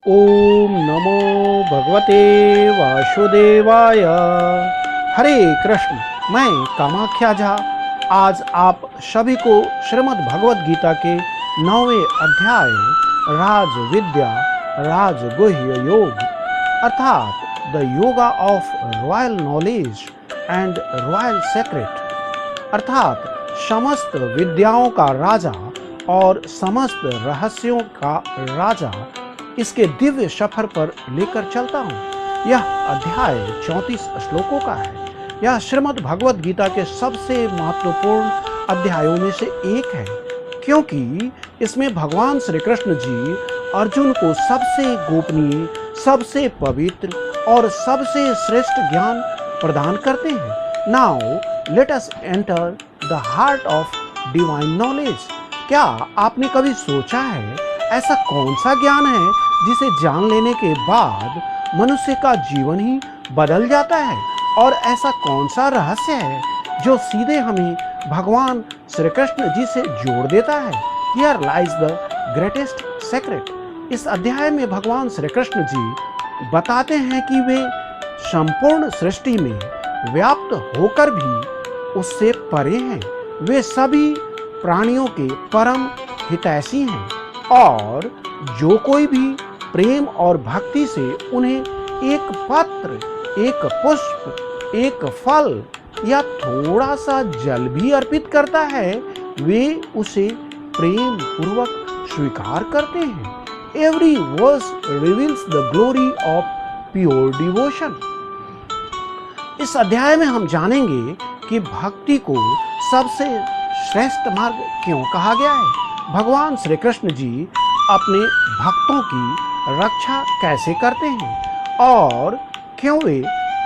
ओम नमो भगवते वासुदेवाय। हरे कृष्ण। मैं कामाख्या झा आज आप सभी को श्रीमद् भगवद गीता के 9वें अध्याय राज विद्या राजगुह्य योग अर्थात the yoga of royal knowledge and royal secret अर्थात समस्त विद्याओं का राजा और समस्त रहस्यों का राजा इसके दिव्य सफर पर लेकर चलता हूँ। यह अध्याय 34 श्लोकों का है। यह श्रीमद् भगवद गीता के सबसे महत्वपूर्ण अध्यायों में से एक है, क्योंकि इसमें भगवान श्री कृष्ण जी अर्जुन को सबसे गोपनीय, सबसे पवित्र और सबसे श्रेष्ठ ज्ञान प्रदान करते हैं। Now let us enter the heart of divine knowledge. क्या आपने कभी सोचा है ऐसा कौन सा ज्ञान है जिसे जान लेने के बाद मनुष्य का जीवन ही बदल जाता है, और ऐसा कौन सा रहस्य है जो सीधे हमें भगवान श्री कृष्ण जी से जोड़ देता है? Here lies the greatest secret. इस अध्याय में भगवान श्री कृष्ण जी बताते हैं कि वे संपूर्ण सृष्टि में व्याप्त होकर भी उससे परे हैं। वे सभी प्राणियों के परम हितैषी हैं, और जो कोई भी प्रेम और भक्ति से उन्हें एक पत्र, एक पुष्प, एक फल या थोड़ा सा जल भी अर्पित करता है, वे उसे प्रेम पूर्वक स्वीकार करते हैं। Every verse reveals the glory of pure devotion. इस अध्याय में हम जानेंगे कि भक्ति को सबसे श्रेष्ठ मार्ग क्यों कहा गया है, भगवान श्री कृष्ण जी अपने भक्तों की रक्षा कैसे करते हैं, और क्यों वे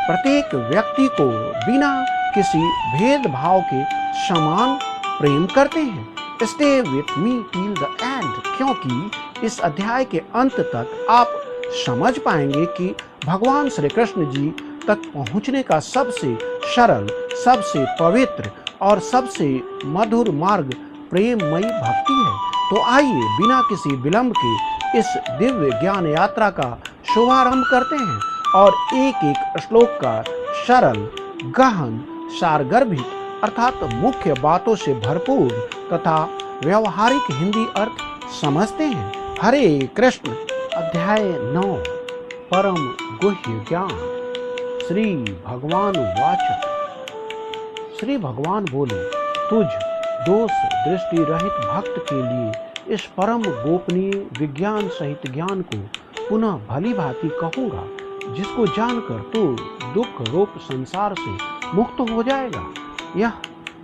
प्रत्येक व्यक्ति को बिना किसी भेदभाव के समान प्रेम करते हैं। Stay with me till the end, क्योंकि इस अध्याय के अंत तक आप समझ पाएंगे कि भगवान श्री कृष्ण जी तक पहुंचने का सबसे सरल, सबसे पवित्र और सबसे मधुर मार्ग प्रेममयी भक्ति है। तो आइए बिना किसी विलंब के इस दिव्य ज्ञान यात्रा का शुभारंभ करते हैं और एक एक श्लोक का सरल, गहन, सारगर्भित अर्थात मुख्य बातों से भरपूर तथा व्यवहारिक हिंदी अर्थ समझते हैं। हरे कृष्ण। अध्याय 9 परम गुह्य ज्ञान। श्री भगवान वाच। श्री भगवान बोले, तुझ दोष दृष्टि रहित भक्त के लिए इस परम गोपनीय विज्ञान सहित ज्ञान को पुनः भली भांति कहूँगा, जिसको जानकर तू दुख रूप संसार से मुक्त हो जाएगा। यह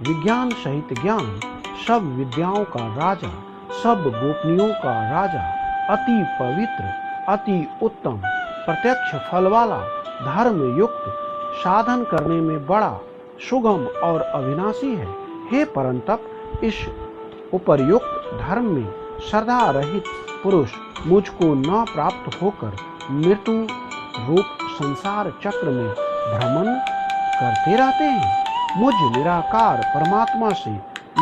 विज्ञान सहित ज्ञान सब विद्याओं का राजा, सब गोपनीयों का राजा, अति पवित्र, अति उत्तम, प्रत्यक्ष फल वाला, धर्म युक्त, साधन करने में बड़ा सुगम और अविनाशी है। हे परंतप, इस उपर्युक्त धर्म में श्रद्धा रहित पुरुष मुझको न प्राप्त होकर मृत्यु रूप संसार चक्र में भ्रमण करते रहते हैं। मुझ निराकार परमात्मा से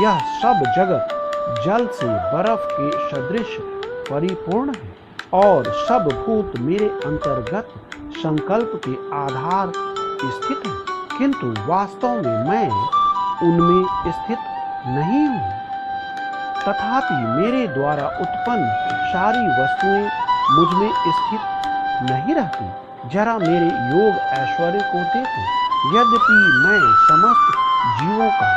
यह सब जगत जल से बर्फ के सदृश परिपूर्ण है, और सब भूत मेरे अंतर्गत संकल्प के आधार स्थित है, किंतु वास्तव में मैं उनमें स्थित नहीं हूँ। तथापि मेरे द्वारा उत्पन्न सारी वस्तुएं मुझ में स्थित नहीं रहती। जरा मेरे योग ऐश्वर्य को देखो। यद्यपि मैं समस्त जीवों का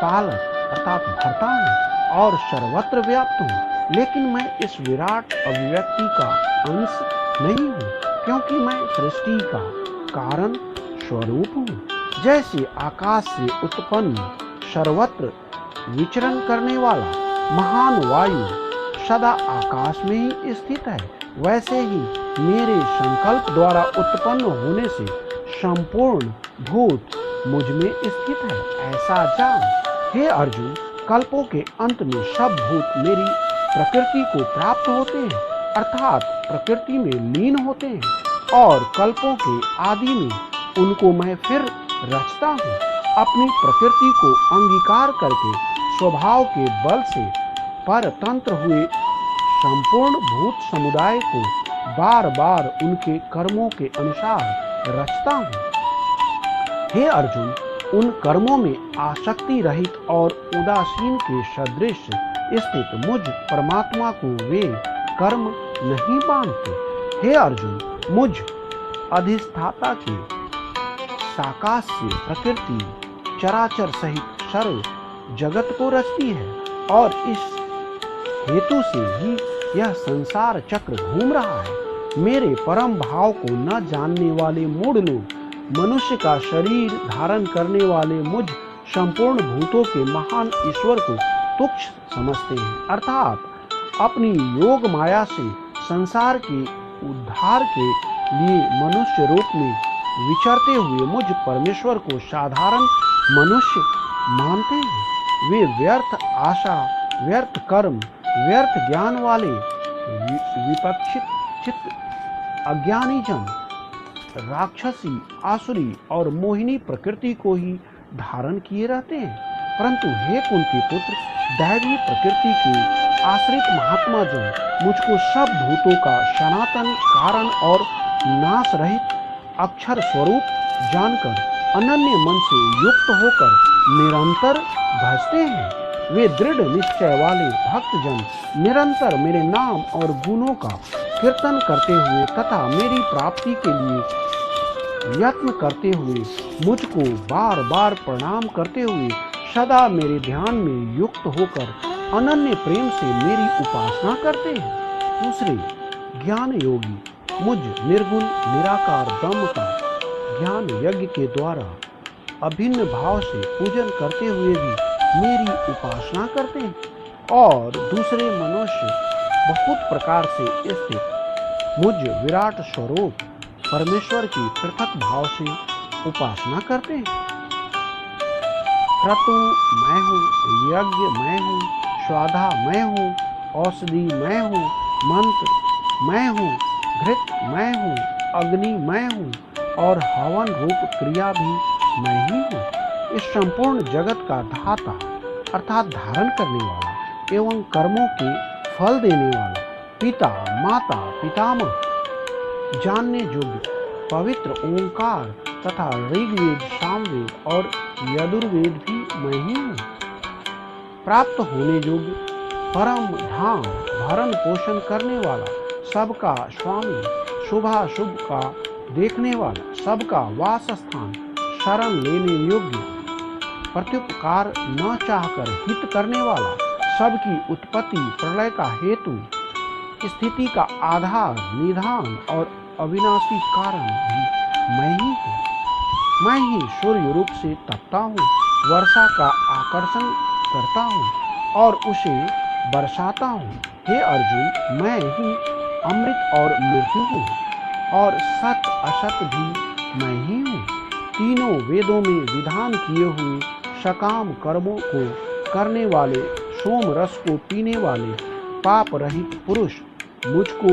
पालक अर्थात भर्ता हूँ और सर्वत्र व्याप्त हूँ, लेकिन मैं इस विराट अभिव्यक्ति का अंश नहीं हूँ, क्योंकि मैं सृष्टि का कारण स्वरूप हूँ। जैसे आकाश से उत्पन्न सर्वत्र विचरण करने वाला महान वायु सदा आकाश में ही स्थित है, वैसे ही मेरे संकल्प द्वारा उत्पन्न होने से संपूर्ण भूत मुझ में स्थित है, ऐसा जान। हे अर्जुन, कल्पों के अंत में सब भूत मेरी प्रकृति को प्राप्त होते हैं, अर्थात प्रकृति में लीन होते हैं, और कल्पों के आदि में उनको मैं फिर रचता हूँ। अपनी प्रकृति को अंगीकार करके स्वभाव के बल से परतंत्र हुए संपूर्ण भूत समुदाय को बार बार उनके कर्मों के अनुसार रचता हूँ। हे अर्जुन, उन कर्मों में आसक्ति रहित और उदासीन के सदृश स्थित मुझ परमात्मा को वे कर्म नहीं मानते। हे अर्जुन, मुझ अधिष्ठाता के साकास्य प्रकृति चराचर सहित सर्व जगत को रचती है और इस हेतु से ही यह संसार चक्र घूम रहा है। मेरे परम भाव को न जानने वाले मूढ़ लोग मनुष्य का शरीर धारण करने वाले मुझ संपूर्ण भूतों के महान ईश्वर को तुच्छ समझते हैं, अर्थात अपनी योग माया से संसार के उद्धार के लिए मनुष्य रूप में विचरते हुए मुझ परमेश्वर को साधारण मनुष्य मानते हैं। वे व्यर्थ आशा, व्यर्थ कर्म, व्यर्थ ज्ञान वाले विपक्षित चित्त अज्ञानी जन राक्षसी, आसुरी और मोहिनी प्रकृति को ही धारण किए रहते हैं। परंतु हे कुंती पुत्र, दैवी प्रकृति के आश्रित महात्मा जन मुझको सब भूतों का सनातन कारण और नाश रहित अक्षर स्वरूप जानकर अनन्य मन से युक्त होकर निरंतर भजते हैं। वे दृढ़ निश्चय वाले भक्तजन निरंतर मेरे नाम और गुणों का कीर्तन करते हुए तथा मेरी प्राप्ति के लिए यत्न करते हुए मुझको बार बार प्रणाम करते हुए सदा मेरे ध्यान में युक्त होकर अनन्य प्रेम से मेरी उपासना करते हैं। दूसरे ज्ञान योगी मुझ निर्गुण निराकार ब्रह्म का ज्ञान यज्ञ के द्वारा अभिन्न भाव से पूजन करते हुए भी मेरी उपासना करते हैं। और दूसरे मनुष्य बहुत प्रकार से स्थित मुझ विराट स्वरूप परमेश्वर की पृथक भाव से उपासना करते हैं। क्रतु मैं हूँ, यज्ञ मैं हूँ, स्वाधा मैं हूँ, औषधि मैं हूँ, मंत्र मैं हूँ, घृत मैं हूँ, अग्नि मैं हूँ और हवन रूप क्रिया भी मैं ही हूँ। इस संपूर्ण जगत का धाता अर्थात धारण करने वाला एवं कर्मों के फल देने वाला पिता, माता, पितामह, जानने योग्य पवित्र ओंकार तथा ऋग्वेद, सामवेद और यजुर्वेद भी मैं ही हूँ। प्राप्त होने योग्य परम धाम भरण पोषण करने वाला, सबका स्वामी, शुभाशुभ का देखने वाला, सबका वास स्थान, शरण लेने योग्य, प्रत्युपकार न चाहकर हित करने वाला, सबकी उत्पत्ति प्रलय का हेतु, स्थिति का आधार, निधान और अविनाशी कारण भी मैं ही हूँ। मैं ही सूर्य रूप से तपता हूँ, वर्षा का आकर्षण करता हूँ और उसे बरसाता हूँ। हे अर्जुन, मैं ही अमृत और मृत्यु हूँ और सत असत भी मैं ही हूँ। तीनों वेदों में विधान किए हुए सकाम कर्मों को करने वाले, सोम रस को पीने वाले पाप रहित पुरुष मुझको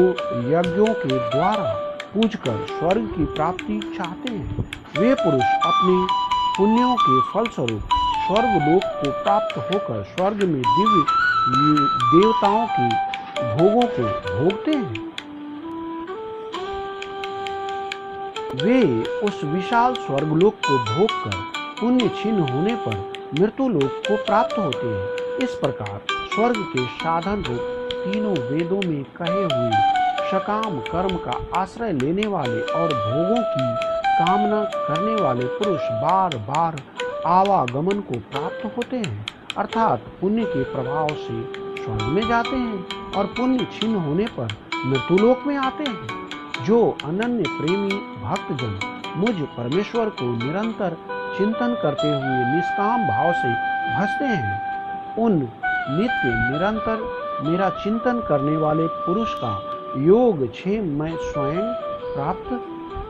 यज्ञों के द्वारा पूजकर स्वर्ग की प्राप्ति चाहते हैं। वे पुरुष अपने पुण्यों के फलस्वरूप स्वर्ग लोक को प्राप्त होकर स्वर्ग में दिव्य देवताओं के भोगों को भोगते हैं। वे उस विशाल स्वर्गलोक को भोगकर पुण्य क्षीण होने पर मृत्यु लोक को प्राप्त होते हैं। इस प्रकार स्वर्ग के साधन रूप तीनों वेदों में कहे हुए सकाम कर्म का आश्रय लेने वाले और भोगों की कामना करने वाले पुरुष बार बार आवागमन को प्राप्त होते हैं, अर्थात पुण्य के प्रभाव से स्वर्ग में जाते हैं और पुण्य क्षीण होने पर मृत्युलोक में आते हैं। जो अनन्य प्रेमी भक्तजन मुझ परमेश्वर को निरंतर चिंतन करते हुए निष्काम भाव से भजते हैं, उन नित्य निरंतर मेरा चिंतन करने वाले पुरुष का योग क्षेम मैं स्वयं प्राप्त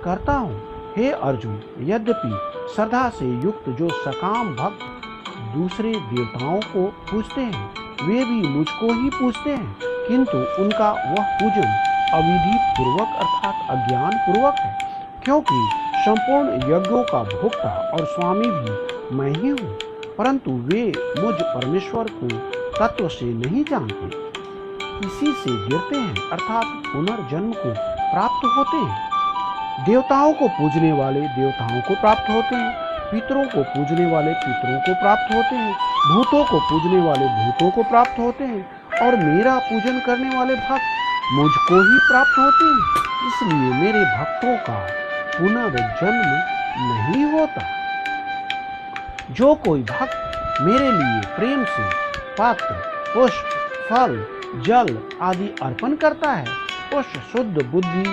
करता हूँ। हे अर्जुन, यद्यपि श्रद्धा से युक्त जो सकाम भक्त दूसरे देवताओं को पूजते हैं, वे भी मुझको ही पूजते हैं, किंतु उनका वह पूजन अविधि पूर्वक अर्थात अज्ञान पूर्वक है, क्योंकि संपूर्ण यज्ञों का भोक्ता और स्वामी भी मैं ही हूँ। परंतु वे मुझ परमेश्वर को तत्व से नहीं जानते, इसी से गिरते हैं, अर्थात पुनर्जन्म को प्राप्त होते हैं। देवताओं को पूजने वाले देवताओं को प्राप्त होते हैं, पितरों को पूजने वाले पितरों को प्राप्त होते हैं, भूतों को पूजने वाले भूतों को प्राप्त होते हैं, और मेरा पूजन करने वाले भक्त मुझको ही प्राप्त होते हैं। इसलिए मेरे भक्तों का पुनर्जन्म नहीं होता। जो कोई भक्त मेरे लिए प्रेम से पत्र, पुष्प, फल, जल आदि अर्पण करता है, उस शुद्ध बुद्धि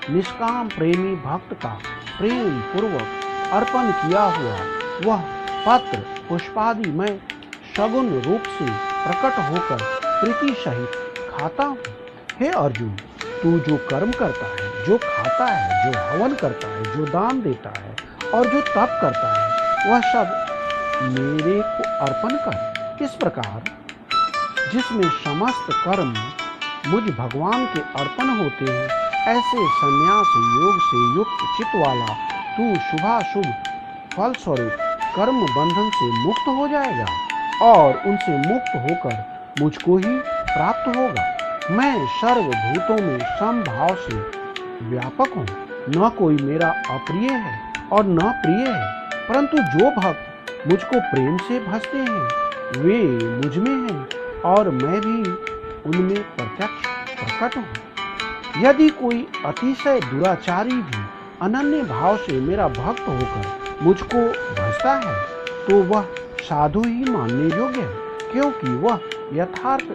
निष्काम प्रेमी भक्त का प्रेम पूर्वक अर्पण किया हुआ वह पत्र पुष्पादि मैं सगुण रूप से प्रकट होकर प्रीति सहित खाता हूँ। हे अर्जुन, तू जो कर्म करता है, जो खाता है, जो हवन करता है, जो दान देता है और जो तप करता है, वह सब मेरे को अर्पण कर। इस प्रकार जिसमें समस्त कर्म मुझ भगवान के अर्पण होते हैं, ऐसे संन्यास योग से युक्त चित्त वाला तू शुभाशुभ फलस्वरूप कर्म बंधन से मुक्त हो जाएगा और उनसे मुक्त होकर मुझको ही प्राप्त होगा। मैं सर्वभूतों में समभाव से व्यापक हूँ। न कोई मेरा अप्रिय है और न प्रिय है, परंतु जो भक्त मुझको प्रेम से भजते हैं वे मुझ में हैं और मैं भी उनमें प्रत्यक्ष प्रकट हूँ। यदि कोई अतिशय दुराचारी भी अनन्य भाव से मेरा भक्त होकर मुझको भजता है तो वह साधु ही मानने योग्य है, क्योंकि वह यथार्थ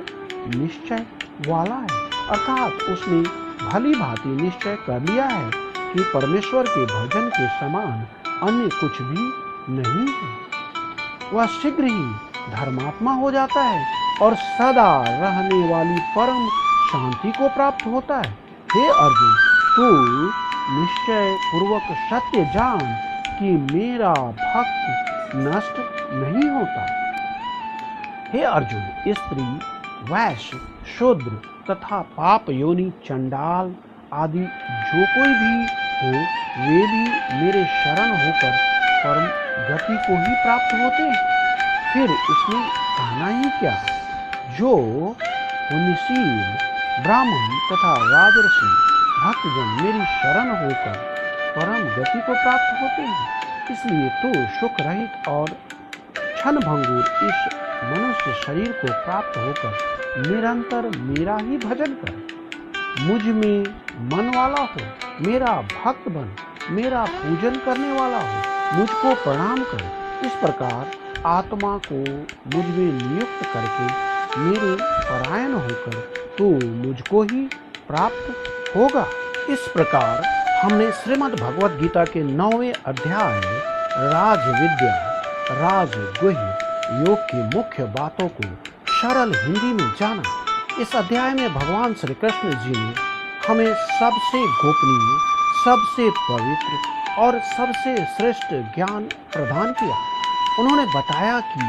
निश्चय वाला है, अर्थात उसने भली भांति निश्चय कर लिया है कि परमेश्वर के भजन के समान अन्य कुछ भी नहीं है। वह शीघ्र ही धर्मात्मा हो जाता है और सदा रहने वाली परम शांति को प्राप्त होता है। हे अर्जुन, तू निश्चय पूर्वक सत्य जान कि मेरा भक्त नष्ट नहीं होता। हे अर्जुन, स्त्री, वैश्य, शूद्र तथा पाप योनि, चंडाल आदि जो कोई भी हो, वे भी मेरे शरण होकर परम गति को ही प्राप्त होते हैं। फिर इसमें कहना ही क्या, जो पुण्यशील ब्राह्मण तथा राजर्षि भक्तजन मेरी शरण होकर परम गति को प्राप्त होते हैं। इसलिए तो सुख रहित और क्षण भंगुर इस मनुष्य शरीर को प्राप्त होकर निरंतर मेरा ही भजन कर। मुझ में मन वाला हो, मेरा भक्त बन, मेरा पूजन करने वाला हो, मुझको प्रणाम कर। इस प्रकार आत्मा को मुझ में नियुक्त करके मेरे परायण होकर तू मुझको ही प्राप्त होगा। इस प्रकार हमने श्रीमद् भगवद गीता के 9वें अध्याय राजविद्या राजगुह्य योग की मुख्य बातों को सरल हिंदी में जाना। इस अध्याय में भगवान श्री कृष्ण जी ने हमें सबसे गोपनीय, सबसे पवित्र और सबसे श्रेष्ठ ज्ञान प्रदान किया। उन्होंने बताया कि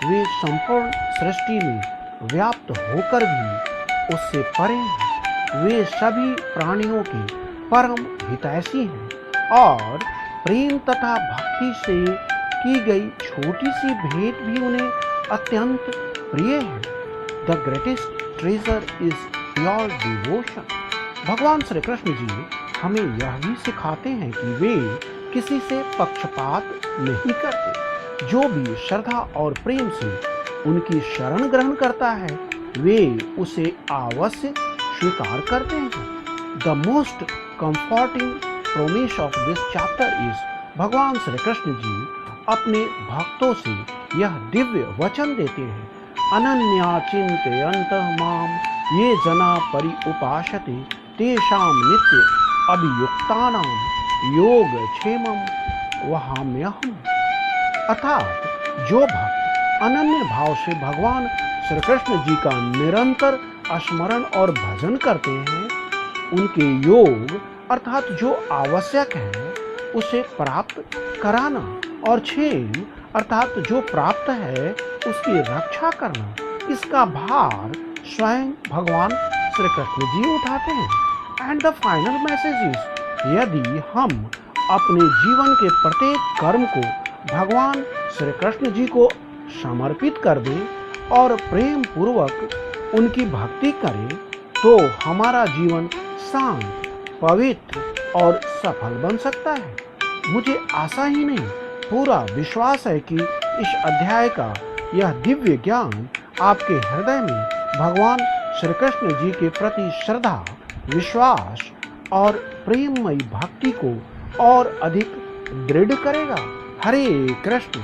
वे संपूर्ण सृष्टि में व्याप्त होकर भी उससे परे हैं। वे सभी प्राणियों के परम हितैषी हैं और प्रेम तथा भक्ति से की गई छोटी सी भेंट भी उन्हें अत्यंत प्रिय है। The greatest treasure is pure devotion. भगवान श्री कृष्ण जी हमें यह भी सिखाते हैं कि वे किसी से पक्षपात नहीं करते। जो भी श्रद्धा और प्रेम से उनकी शरण ग्रहण करता है वे उसे अवश्य स्वीकार करते हैं। The most comforting promise of this chapter is, भगवान श्री कृष्ण जी अपने भक्तों से यह दिव्य वचन देते हैं, अनन्या चिंतयन्तः माम ये जना परिउपासते तेषां नित्य अभियुक्तानां योगक्षेमं वहाम्यहम्। अर्थात जो भक्त अनन्य भाव से भगवान श्री कृष्ण जी का निरंतर स्मरण और भजन करते हैं, उनके योग अर्थात जो आवश्यक है उसे प्राप्त कराना और क्षेम अर्थात जो प्राप्त है उसकी रक्षा करना, इसका भार स्वयं भगवान श्री कृष्ण जी उठाते हैं। And the final message is, यदि हम अपने जीवन के प्रत्येक कर्म को भगवान श्री कृष्ण जी को समर्पित कर दें और प्रेम पूर्वक उनकी भक्ति करें तो हमारा जीवन शांत, पवित्र और सफल बन सकता है। मुझे आशा ही नहीं, पूरा विश्वास है कि इस अध्याय का यह दिव्य ज्ञान आपके हृदय में भगवान श्री कृष्ण जी के प्रति श्रद्धा, विश्वास और प्रेममयी भक्ति को और अधिक दृढ़ करेगा। हरे कृष्ण।